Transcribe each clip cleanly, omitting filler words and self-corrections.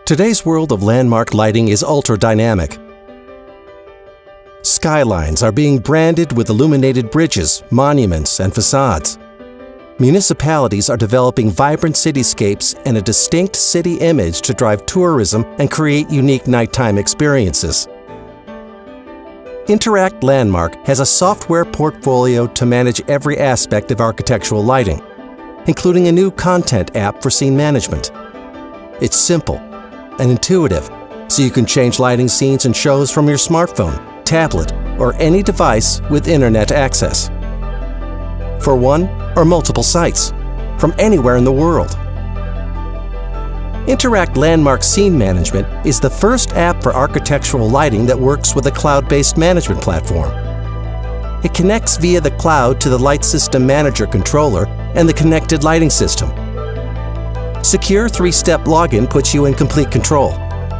Today's world of landmark lighting is ultra-dynamic. Skylines are being branded with illuminated bridges, monuments, and facades. Municipalities are developing vibrant cityscapes and a distinct city image to drive tourism and create unique nighttime experiences. Interact Landmark has a software portfolio to manage every aspect of architectural lighting, including a new content app for scene management. It's simple and intuitive, so you can change lighting scenes and shows from your smartphone, tablet, or any device with internet access. For one or multiple sites, from anywhere in the world. Interact Landmark Scene Management is the first app for architectural lighting that works with a cloud-based management platform. It connects via the cloud to the Light System Manager controller and the connected lighting system. Secure 3-step login puts you in complete control.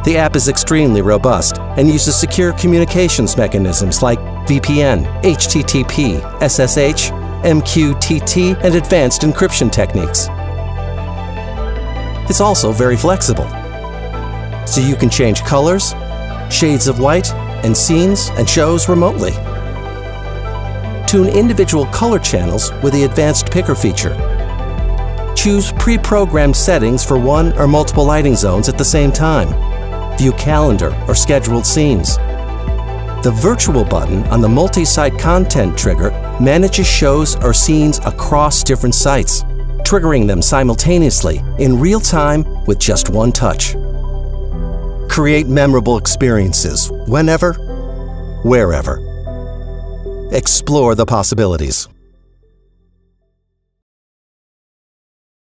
The app is extremely robust and uses secure communications mechanisms like VPN, HTTP, SSH, MQTT, and advanced encryption techniques. It's also very flexible, so you can change colors, shades of white, and scenes and shows remotely. Tune individual color channels with the advanced picker feature. Choose pre-programmed settings for one or multiple lighting zones at the same time. View calendar or scheduled scenes. The virtual button on the multi-site content trigger manages shows or scenes across different sites, triggering them simultaneously in real time with just one touch. Create memorable experiences whenever, wherever. Explore the possibilities.